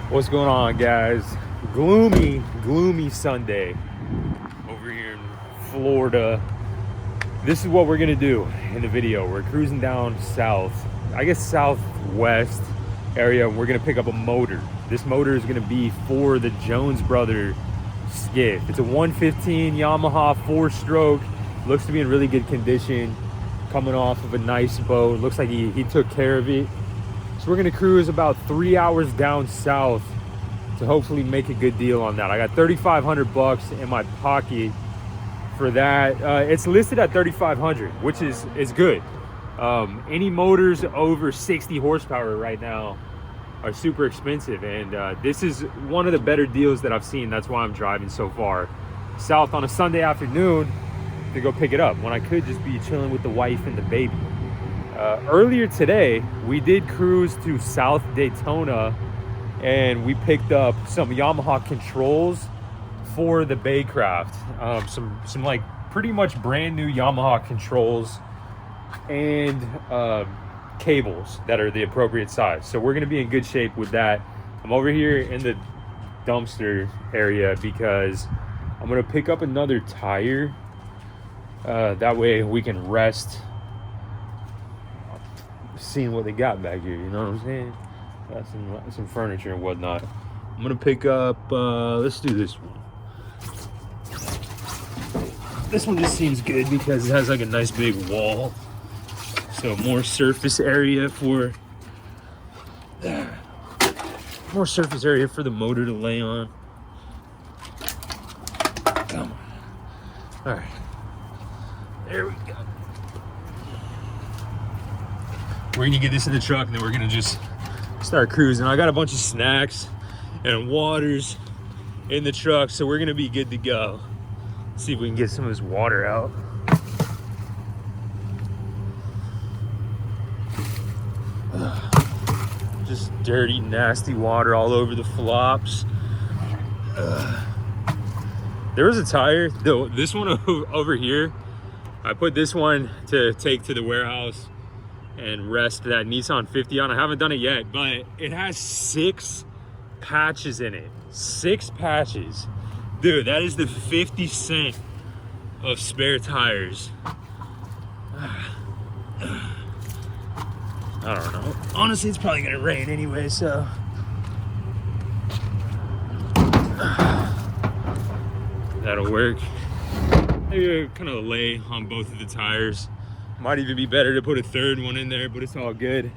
What's going on, guys? Gloomy Sunday over here in Florida. This is what we're gonna do in the video. We're cruising down south, I guess southwest area. We're gonna pick up a motor. This motor is gonna be for the Jones brother Skiff. It's a 115 Yamaha 4-stroke. Looks to be in really good condition, coming off of a nice boat. Looks like he took care of it. So we're gonna cruise about 3 hours down south to hopefully make a good deal on that. I got 3,500 bucks in my pocket for that. It's listed at 3,500, which is good. Any motors over 60 horsepower right now are super expensive, and this is one of the better deals that I've seen. That's why I'm driving so far south on a Sunday afternoon to go pick it up when I could just be chilling with the wife and the baby. Earlier today, we did cruise to South Daytona, and we picked up some Yamaha controls for the Baycraft. Some like pretty much brand new Yamaha controls and cables that are the appropriate size. So we're gonna be in good shape with that. I'm over here in the dumpster area because I'm gonna pick up another tire. That way we can rest seeing what they got back here, you know what I'm saying? Got some furniture and whatnot. I'm gonna pick up, let's do this one. This one just seems good because it has like a nice big wall. So more surface area for the motor to lay on. Come on. All right. There we go. We're gonna get this in the truck and then we're gonna just start cruising. I got a bunch of snacks and waters in the truck, so we're gonna be good to go. See if we can get some of this water out. Just dirty, nasty water all over the flops. There was a tire, though. This one over here, I put this one to take to the warehouse and rest that Nissan 50 on. I haven't done it yet, but it has 6 patches in it. 6 patches. Dude, that is the 50 cent of spare tires. I don't know. Honestly, it's probably gonna rain anyway, so. That'll work. Maybe kind of lay on both of the tires. Might even be better to put a third one in there, but it's all good.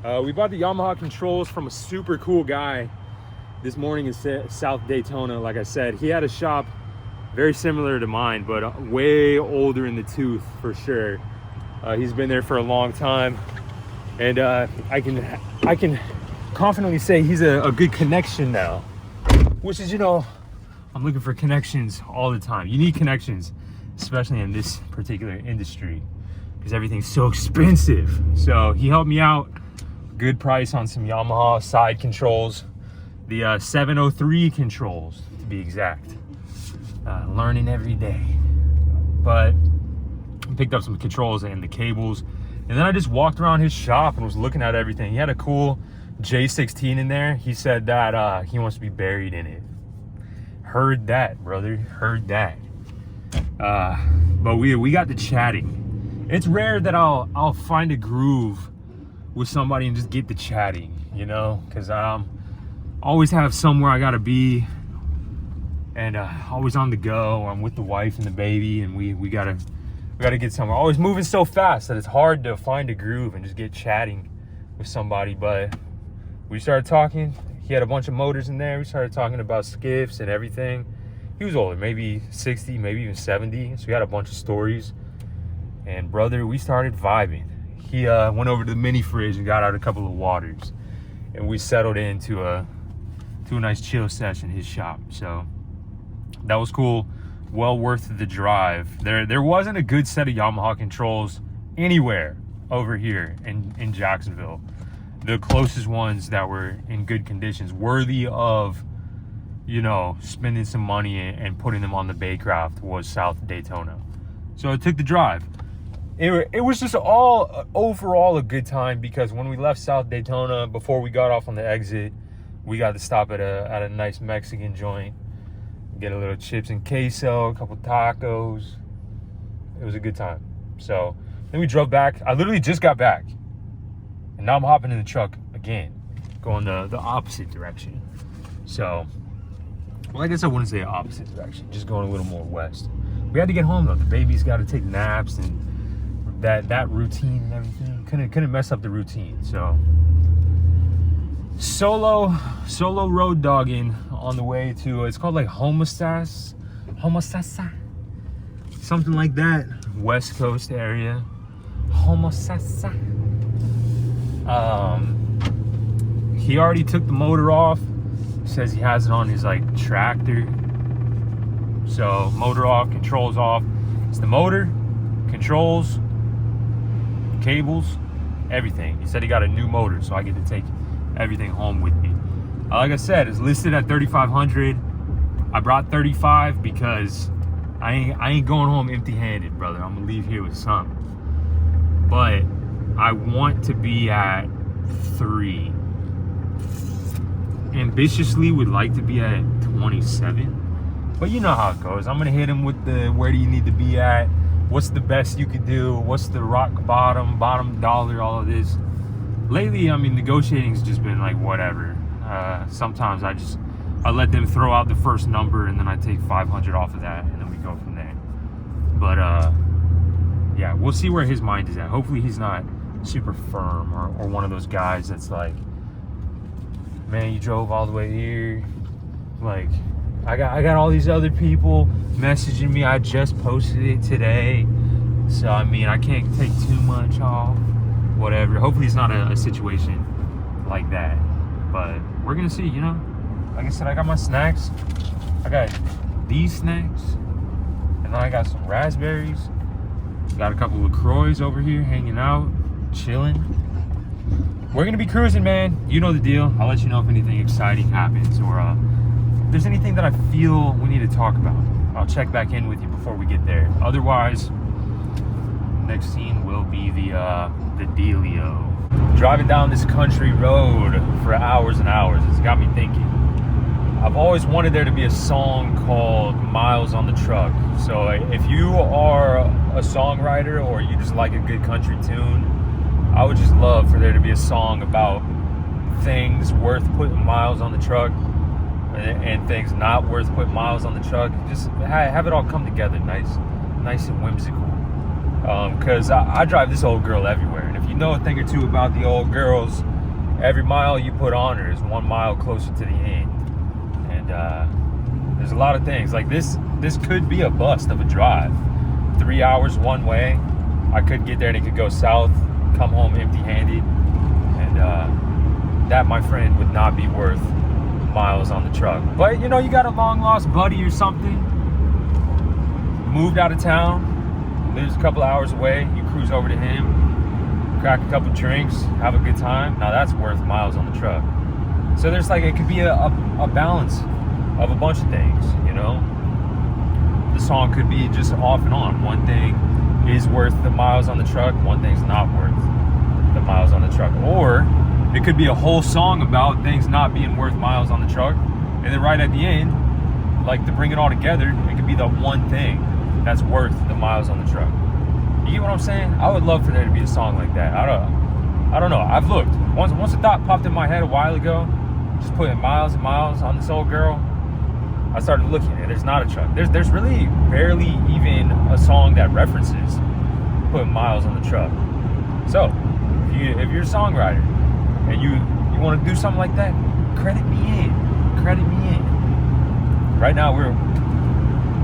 We bought the Yamaha controls from a super cool guy this morning in South Daytona. Like I said, he had a shop very similar to mine, but way older in the tooth for sure. He's been there for a long time, and I can confidently say he's a good connection now, which is, you know, I'm looking for connections all the time. You need connections, especially in this particular industry, because everything's so expensive. So he helped me out, good price on some Yamaha side controls, the 703 controls to be exact. Learning every day. But I picked up some controls and the cables, and then I just walked around his shop and was looking at everything. He had a cool J16 in there. He said that he wants to be buried in it. Heard that, brother, heard that. But we got to chatting. It's rare that I'll find a groove with somebody and just get to chatting, you know, because always have somewhere I gotta be, and always on the go. I'm with the wife and the baby, and we gotta get somewhere. Always moving so fast that it's hard to find a groove and just get chatting with somebody. But we started talking. He had a bunch of motors in there. We started talking about skiffs and everything. He was older, maybe 60, maybe even 70. So we had a bunch of stories. And brother, we started vibing. He went over to the mini fridge and got out a couple of waters, and we settled into a nice chill session in his shop. So that was cool. Well worth the drive. There wasn't a good set of Yamaha controls anywhere over here in Jacksonville. The closest ones that were in good conditions, worthy of, you know, spending some money and putting them on the Baycraft, was South Daytona. So I took the drive. It was just all overall a good time, because when we left South Daytona, before we got off on the exit, We got to stop at a nice Mexican joint, get a little chips and queso, a couple tacos. It was a good time. So then we drove back. I literally just got back, and now I'm hopping in the truck again, going the opposite direction. So, well, I guess I wouldn't say opposite direction, just going a little more west. We had to get home though. The baby's got to take naps and that routine and everything. Couldn't mess up the routine. So solo road dogging on the way to, it's called like Homosassa, something like that. West Coast area. Homosassa. He already took the motor off. Says he has it on his like tractor. So motor off, controls off. It's the motor, controls, cables, everything. He said he got a new motor, so I get to take everything home with me. Like I said, it's listed at $3,500. I brought 35 because I ain't going home empty-handed, brother. I'm gonna leave here with something. But I want to be at 3. Ambitiously would like to be at 27. But you know how it goes. I'm gonna hit him with the where do you need to be at? What's the best you could do? What's the rock bottom dollar, all of this. Lately, I mean, negotiating's just been like whatever. Sometimes I let them throw out the first number and then I take 500 off of that and then we go from there. But yeah, we'll see where his mind is at. Hopefully he's not super firm or one of those guys that's like, man, you drove all the way here. Like, I got all these other people messaging me. I just posted it today. So, I mean, I can't take too much off. Whatever. Hopefully it's not a situation like that. But we're going to see, you know. Like I said, I got my snacks. I got these snacks. And then I got some raspberries. Got a couple of LaCroix over here hanging out, chilling. We're going to be cruising, man. You know the deal. I'll let you know if anything exciting happens or if there's anything that I feel we need to talk about. I'll check back in with you before we get there. Otherwise, next scene will be the dealio. Driving down this country road for hours and hours, it's got me thinking. I've always wanted there to be a song called Miles on the Truck. So if you are a songwriter or you just like a good country tune, I would just love for there to be a song about things worth putting miles on the truck and things not worth putting miles on the truck. Just have it all come together nice and whimsical. Because I drive this old girl everywhere. And if you know a thing or two about the old girls, every mile you put on her is 1 mile closer to the end. And there's a lot of things. Like this could be a bust of a drive. 3 hours one way. I could get there and it could go south, come home empty-handed. And that, my friend, would not be worth miles on the truck. But, you know, you got a long-lost buddy or something. Moved out of town. Lives a couple hours away. You cruise over to him, crack a couple drinks, have a good time. Now that's worth miles on the truck. So there's like, it could be a balance of a bunch of things, you know. The song could be just off and on. One thing is worth the miles on the truck, one thing's not worth the miles on the truck. Or it could be a whole song about things not being worth miles on the truck, and then right at the end, like to bring it all together, it could be the one thing that's worth the miles on the truck. You get what I'm saying? I would love for there to be a song like that. I don't know. I've looked. Once a thought popped in my head a while ago, just putting miles and miles on this old girl. I started looking, and there's not a truck. There's really barely even a song that references putting miles on the truck. So, if you're a songwriter and you want to do something like that, credit me in. Right now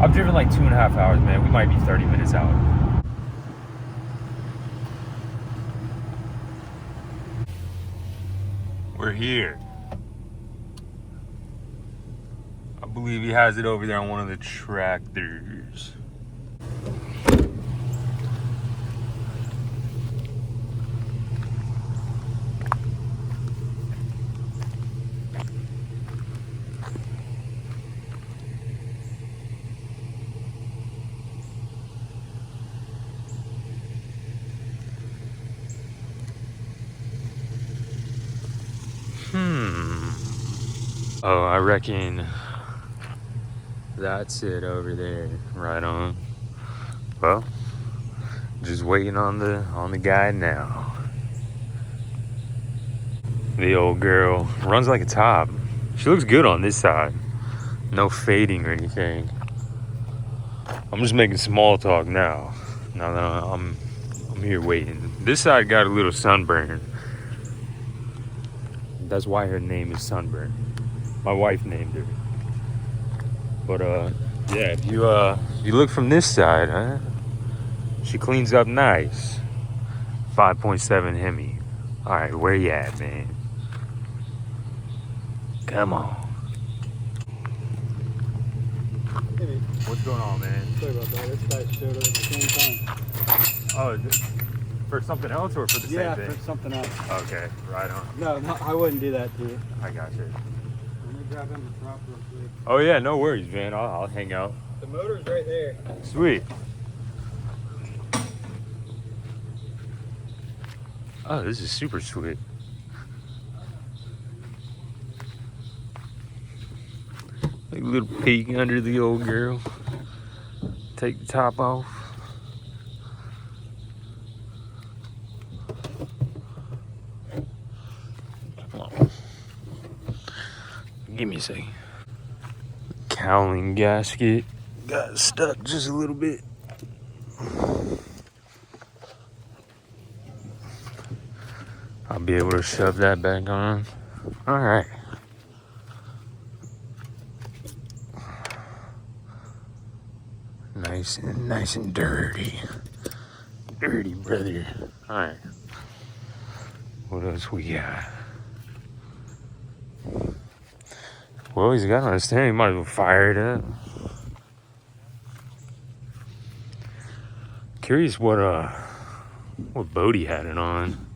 I've driven like 2.5 hours, man. We might be 30 minutes out. We're here. I believe he has it over there on one of the tractors. Oh, I reckon that's it over there. Right on. Well, just waiting on the guy now. The old girl runs like a top. She looks good on this side. No fading or anything. I'm just making small talk now. Now that I'm here waiting. This side got a little sunburn. That's why her name is Sunburn. My wife named her. But yeah, if you look from this side, huh? She cleans up nice. 5.7 Hemi. All right, where you at, man? Come on. Hey, What's going on, man? sorry about that. This guy showed up at the same time. Oh, for something else or for the Yeah, same thing? for something else. Okay, right on. No, I wouldn't do that to you. I got you. Let me grab him the prop real quick. Oh yeah, no worries, man. I'll hang out. The motor's right there. Sweet. Oh, this is super sweet. Like a little peek under the old girl. Take the top off. Come on. Give me a second. Cowling gasket got stuck just a little bit. I'll be able to shove that back on. All right. Nice and dirty. Dirty, brother. All right. What else we got? Well, he's got on his stand. He might as well fire it up. Curious what boat he had it on.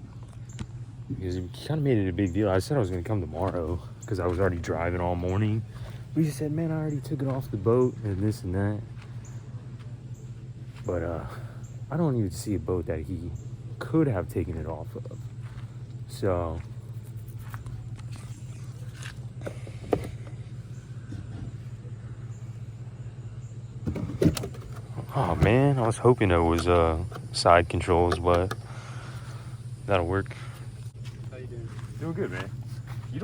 Because he kind of made it a big deal. I said I was going to come tomorrow because I was already driving all morning. We just said, man, I already took it off the boat and this and that. But I don't even see a boat that he could have taken it off of. So oh man, I was hoping it was side controls, but that'll work. How you doing? Doing good, man. You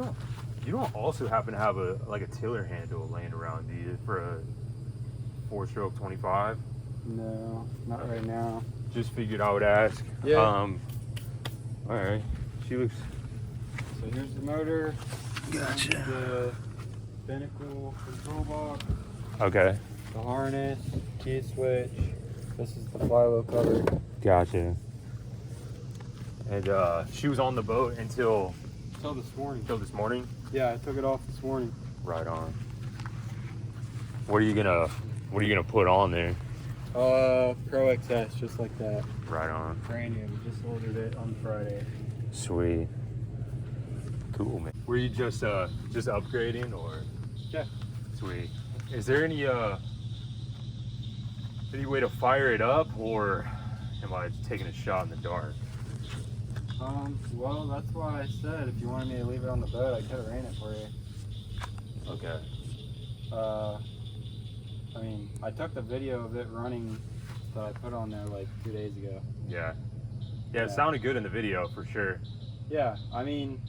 don't also happen to have a tiller handle laying around, do you, for a 4-stroke 25? No, not right now. Just figured I would ask. Yeah. All right. She looks. So here's the motor. Gotcha. The binnacle control box. Okay. The harness, key switch. This is the flywheel cover. Gotcha. And she was on the boat until this morning. this morning. Yeah, I took it off this morning. Right on. What are you gonna put on there? Pro XS, just like that. Right on. Brand new. We just ordered it on Friday. Sweet. Cool, man. Were you just upgrading or? Yeah. Sweet. Is there any way to fire it up, or am I taking a shot in the dark? Well, that's why I said if you wanted me to leave it on the boat, I could have ran it for you. Okay. I mean, I took the video of it running that I put on there like 2 days ago. Yeah. Yeah, it sounded good in the video for sure. Yeah, I mean,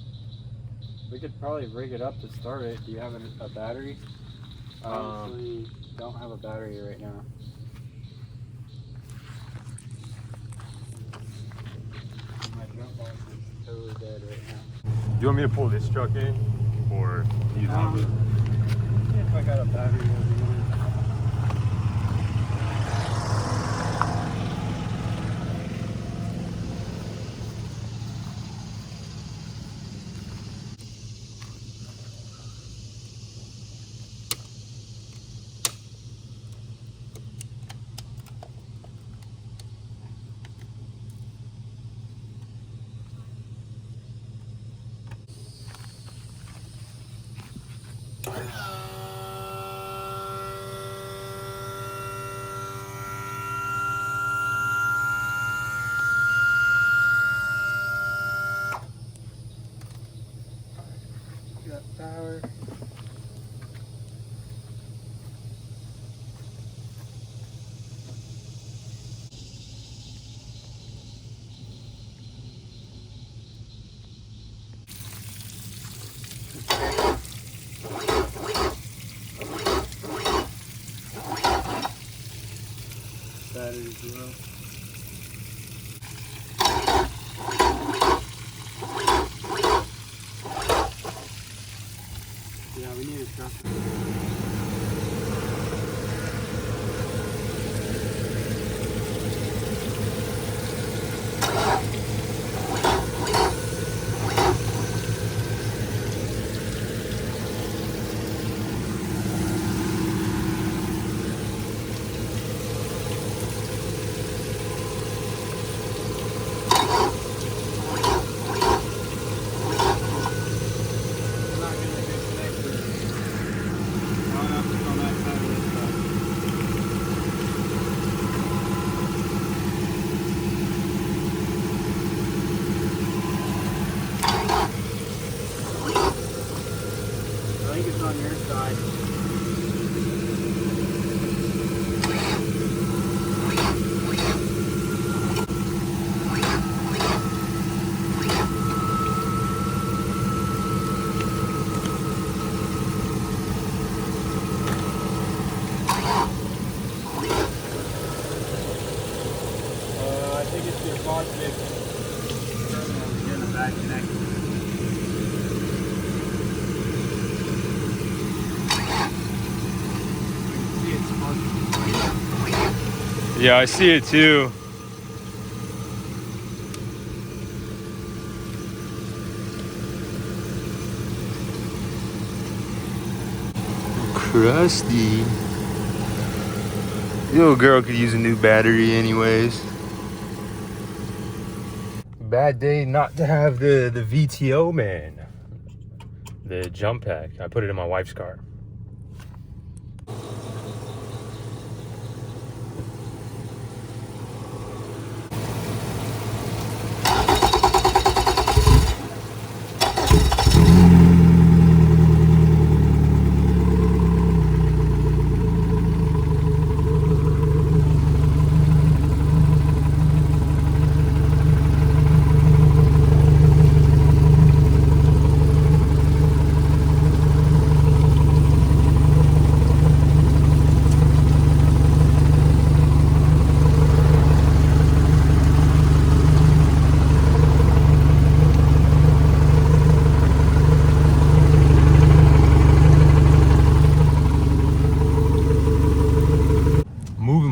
we could probably rig it up to start it. Do you have a battery? I honestly don't have a battery right now. My jump box is totally dead right now. Do you want me to pull this truck in, or do you have it? If I got a battery over here. Got power. batteries as well. Yeah, we need a truck. I think it's on your side. I think it's your positive terminal here in the back connected. Yeah, I see it too. Crusty. The little girl could use a new battery anyways. Bad day not to have the VTO, man. The jump pack. I put it in my wife's car.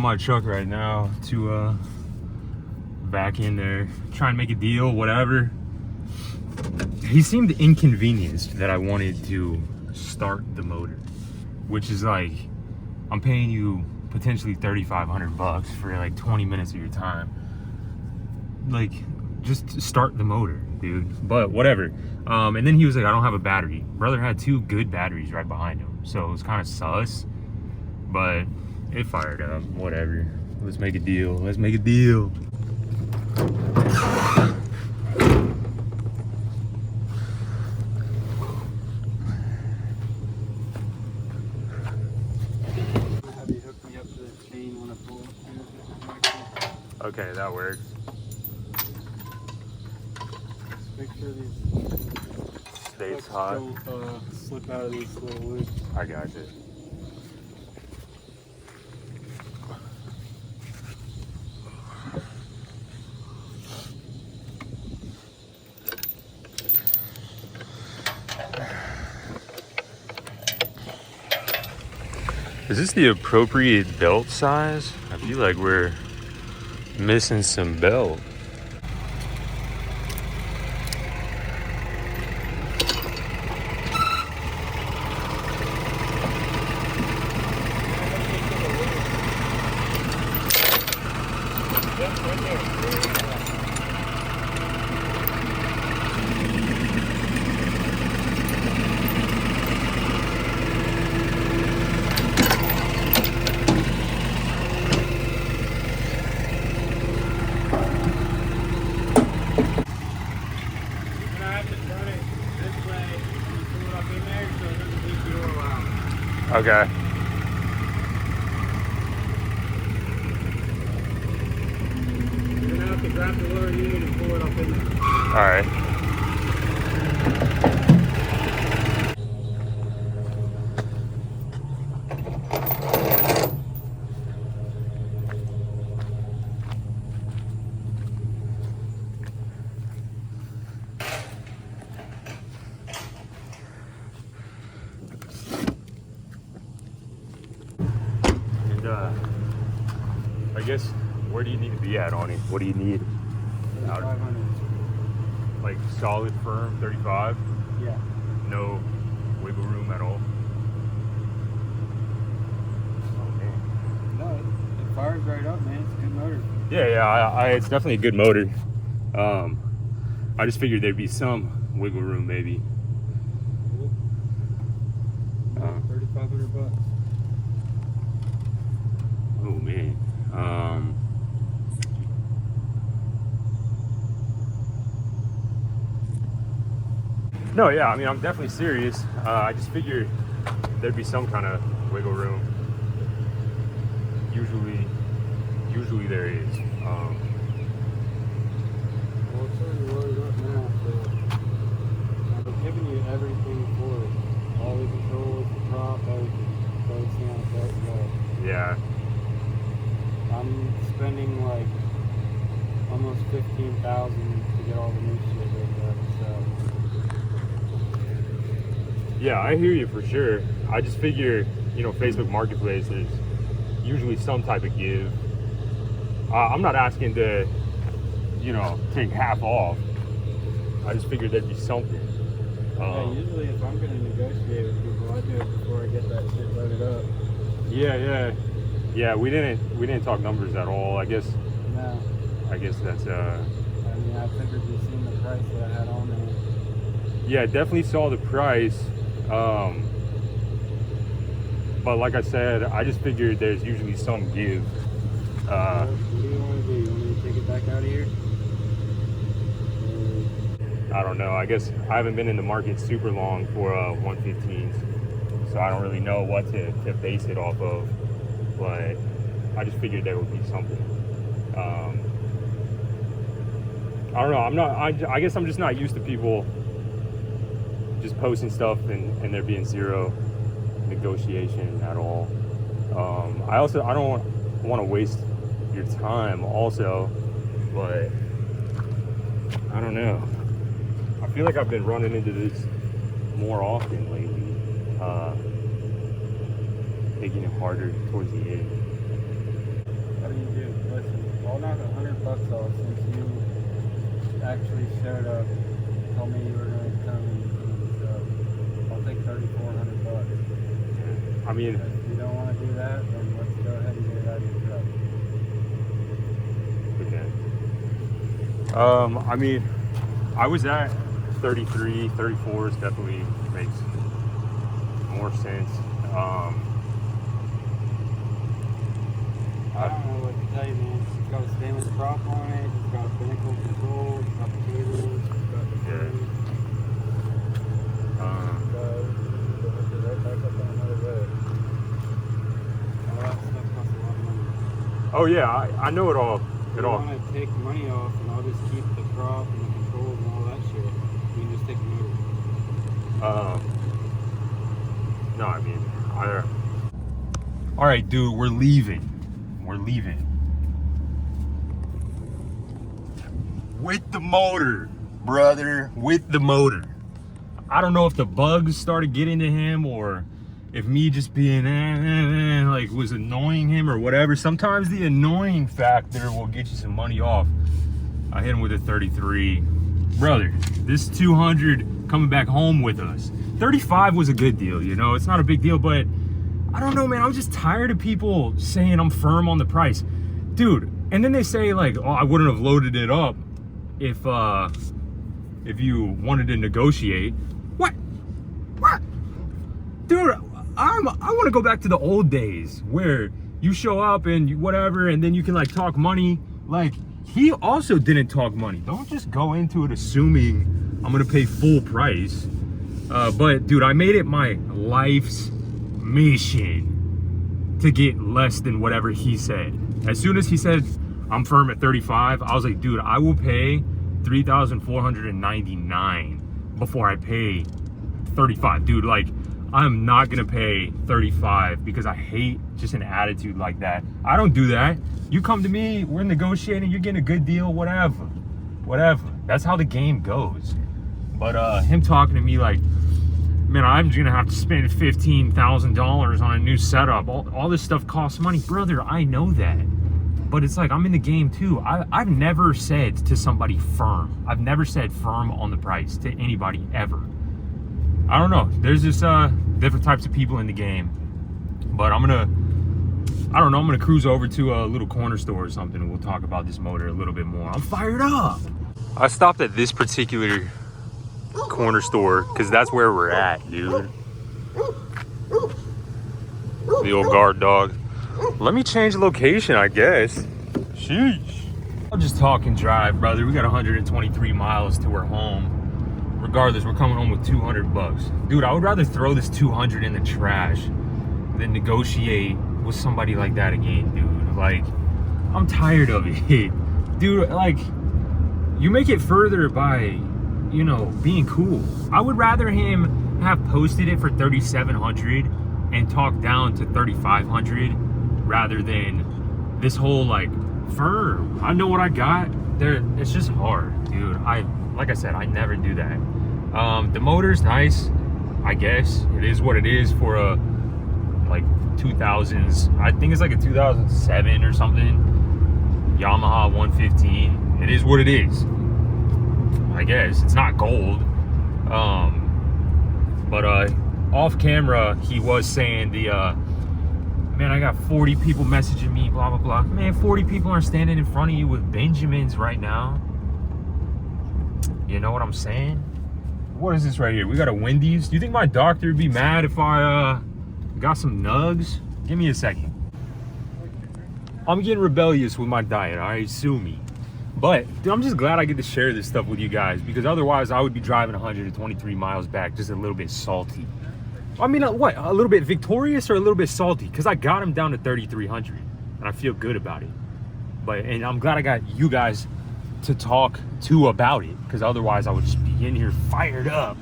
My truck right now to back in there, try and make a deal, whatever. He seemed inconvenienced that I wanted to start the motor, which is like, I'm paying you potentially $3,500 for like 20 minutes of your time. Like, just start the motor, dude. But whatever. And then he was like, I don't have a battery. Brother had 2 good batteries right behind him, so it was kind of sus, but it fired up. Whatever. Let's make a deal. Let's make a deal. Have you hook me up to the chain when I pull up? Okay, that works. Just make sure these Stays hot. don't slip out of these little loops. I got you. Is this the appropriate belt size? I feel like we're missing some belt. Okay. You're gonna have to grab the lower unit and pull it up in there. All right. I guess, where do you need to be at on it? What do you need? 3,500. Like solid, firm, 35? Yeah. No wiggle room at all? Oh, man. No, it fires right up, man. It's a good motor. Yeah, it's definitely a good motor. I just figured there'd be some wiggle room, maybe. 3,500 bucks. Oh man. No, yeah, I mean, I'm definitely serious. I just figured there'd be some kind of wiggle room. Usually there is. Well, it's already loaded up now, so I'm giving you everything for it. All the controls, the prop, everything. So it's not that low. Yeah. I'm spending like almost $15,000 to get all the new shit rigged up, so. Yeah, I hear you for sure. I just figure, you know, Facebook Marketplace, there's usually some type of give. I'm not asking to, you know, take half off. I just figured there'd be something. Yeah, usually if I'm going to negotiate with people, I do it before I get that shit loaded up. Yeah, we didn't talk numbers at all. I guess No. that's I mean, I figured you seen the price that I had on there. yeah, definitely saw the price. But like I said, I just figured there's usually some give. What do you want to do? You want me to take it back out of here? I don't know. I guess I haven't been in the market super long for 115s, so I don't really know what to base it off of. But I just figured there would be something. I don't know. I guess I'm just not used to people just posting stuff and there being zero negotiation at all. I don't want to waste your time also, but I don't know. I feel like I've been running into this more often lately, making it harder towards the end. What do you do? Listen, I'll knock $100 off since you actually showed up, told me you were going to come and so I'll take $3,400. I mean, If you don't want to do that, then let's go ahead and get it out of your truck. okay. I mean, I was at 33, 34 definitely makes more sense. I don't know what to tell you, man. It's got a stainless prop on it. It's got a pinnacle control. It's got the cables. It's got the Yeah. it's right back up on another road. All that stuff costs a lot of money. Oh yeah, I know it all. If you want to take money off, and I'll just keep the prop and the controls and all that shit. You can just take the motor. No, I mean, all right, dude, we're leaving. With the motor, brother, with the motor. I don't know if the bugs started getting to him or if me just being like was annoying him or whatever. Sometimes the annoying factor will get you some money off. I hit him with a 33. Brother, this 200 coming back home with us. 35 was a good deal, you know, it's not a big deal, but I don't know, man. I'm just tired of people saying I'm firm on the price. Dude, and then they say like, oh, I wouldn't have loaded it up if you wanted to negotiate. What? Dude, I want to go back to the old days where you show up and whatever, and then you can like talk money. Like, he also didn't talk money. Don't just go into it assuming I'm gonna pay full price. But dude, I made it my life's mission to get less than whatever he said. As soon as he said I'm firm at 35, I was like, dude, I will pay $3,499 before I pay 35. Dude, like, I'm not gonna pay 35 because I hate just an attitude like that. I don't do that. You come to me, we're negotiating, you're getting a good deal, whatever. That's how the game goes. But him talking to me like, man, I'm gonna have to spend $15,000 on a new setup. All this stuff costs money. Brother, I know that. But it's like, I'm in the game too. I've never said to somebody firm. I've never said firm on the price to anybody ever. I don't know. There's just different types of people in the game. But I'm gonna cruise over to a little corner store or something, and we'll talk about this motor a little bit more. I'm fired up. I stopped at this particular corner store because that's where we're at, dude. The old guard dog. Let me change location, I guess. Sheesh. I'll just talk and drive, brother. We got 123 miles to our home. Regardless, we're coming home with 200 bucks. Dude, I would rather throw this 200 in the trash than negotiate with somebody like that again, dude. Like, I'm tired of it. Dude, like, you make it further by, you know, being cool. I would rather him have posted it for 3,700 and talk down to 3,500 rather than this whole, like, firm. I know what I got. There, it's just hard, dude. Like I said, I never do that. The motor's nice, I guess. It is what it is for a, like, 2000s. I think it's like a 2007 or something. Yamaha 115. It is what it is, I guess. It's not gold. But off camera, he was saying man, I got 40 people messaging me, blah, blah, blah. Man, 40 people are standing in front of you with Benjamins right now. You know what I'm saying? What is this right here? We got a Wendy's. Do you think my doctor would be mad if I got some nugs? Give me a second. I'm getting rebellious with my diet, all right? Sue me. But, dude, I'm just glad I get to share this stuff with you guys, because otherwise I would be driving 123 miles back just a little bit salty. I mean, what? A little bit victorious or a little bit salty? Because I got him down to 3,300, and I feel good about it. And I'm glad I got you guys to talk to about it, because otherwise I would just be in here fired up.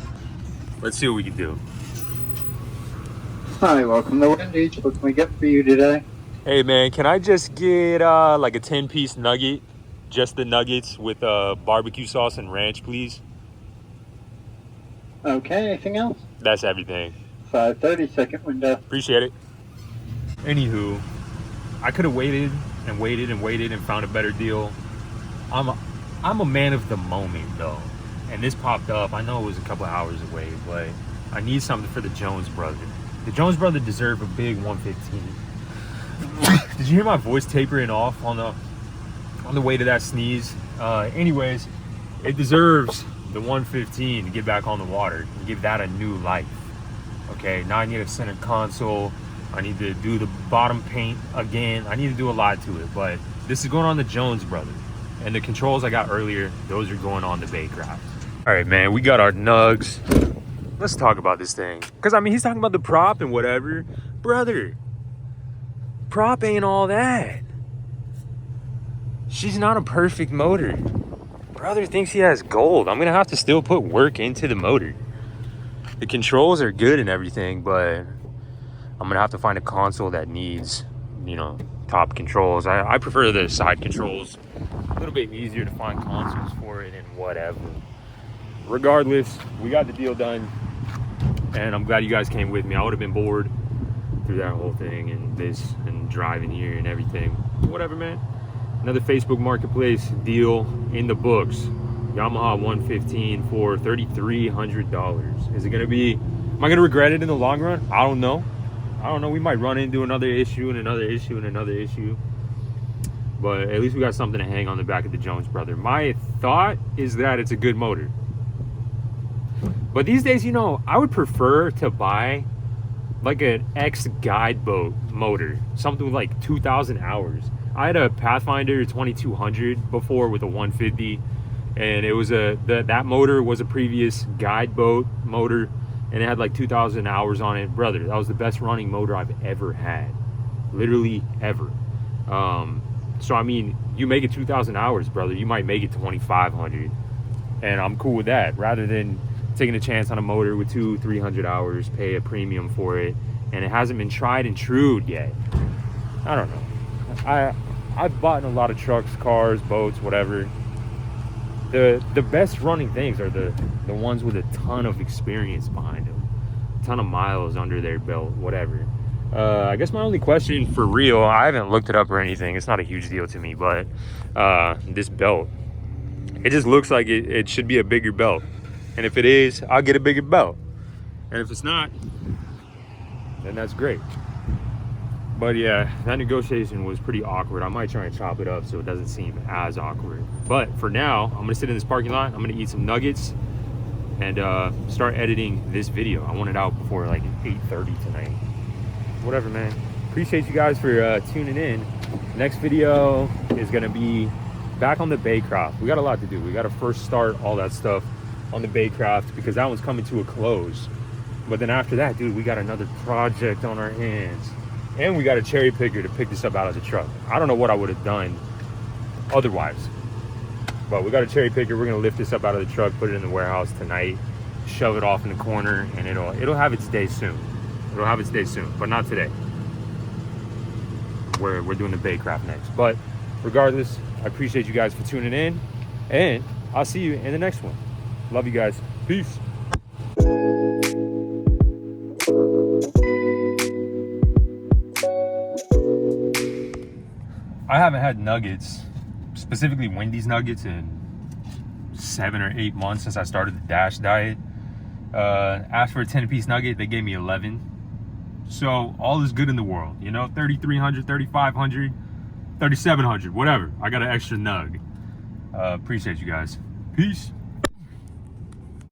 Let's see what we can do. Hi, welcome to Wendy's. What can we get for you today? Hey man, can I just get like a 10-piece nugget? Just the nuggets with barbecue sauce and ranch, please. Okay, anything else? That's everything. 5:30 second window. Appreciate it. Anywho, I could have waited and waited and waited and found a better deal. I'm a man of the moment though, and this popped up. I know it was a couple of hours away, but I need something for the Jones brother. The Jones brother deserve a big 115. Did you hear my voice tapering off on the way to that sneeze? Anyways, it deserves the 115 to get back on the water and give that a new life. Okay, now I need a center console. I need to do the bottom paint again. I need to do a lot to it, but this is going on the Jones brother. And the controls I got earlier, those are going on the Baycraft. All right, man, we got our nugs. Let's talk about this thing. Because, I mean, he's talking about the prop and whatever. Brother, prop ain't all that. She's not a perfect motor. Brother thinks he has gold. I'm going to have to still put work into the motor. The controls are good and everything, but I'm going to have to find a console that needs, you know, top controls. I prefer the side controls. A little bit easier to find consoles for it and whatever. Regardless, we got the deal done, and I'm glad you guys came with me. I would have been bored through that whole thing and this and driving here and everything. Whatever, man. Another Facebook Marketplace deal in the books. Yamaha 115 for $3,300. Is it gonna be, am I gonna regret it in the long run? I don't know. We might run into another issue and another issue and another issue, but at least we got something to hang on the back of the Jones brother. My thought is that it's a good motor, but these days, you know, I would prefer to buy like an X guide boat motor, something with like 2,000 hours. I had a Pathfinder 2200 before with a 150, and it was that motor was a previous guide boat motor, and it had like 2,000 hours on it. Brother, that was the best running motor I've ever had, literally ever. So I mean, you make it 2,000 hours, brother, you might make it 2,500, and I'm cool with that, rather than taking a chance on a motor with 200-300 hours, pay a premium for it, and it hasn't been tried and true yet. I don't know. I've bought in a lot of trucks, cars, boats, whatever. The best running things are the ones with a ton of experience behind them, a ton of miles under their belt, whatever. I guess my only question for real, I haven't looked it up or anything, it's not a huge deal to me, but this belt, it just looks like it should be a bigger belt. And if it is, I'll get a bigger belt. And if it's not, then that's great. But yeah, that negotiation was pretty awkward. I might try and chop it up so it doesn't seem as awkward. But for now, I'm gonna sit in this parking lot, I'm gonna eat some nuggets, and start editing this video. I want it out before like 8:30 tonight. Whatever, man. Appreciate you guys for tuning in. Next video is gonna be back on the Baycraft. We got a lot to do. We gotta first start all that stuff on the Baycraft because that one's coming to a close. But then after that, dude, we got another project on our hands. And we got a cherry picker to pick this up out of the truck. I don't know what I would have done otherwise. But we got a cherry picker. We're gonna lift this up out of the truck, put it in the warehouse tonight, shove it off in the corner, and it'll have its day soon. It'll have its day soon, but not today. We're doing the Baycraft next. But regardless, I appreciate you guys for tuning in, and I'll see you in the next one. Love you guys. Peace. I haven't had nuggets, specifically Wendy's nuggets, in 7 or 8 months since I started the DASH diet. Asked for a 10-piece nugget, they gave me 11. So all is good in the world, you know, 3,300, 3,500, 3,700, whatever. I got an extra nug. Appreciate you guys. Peace.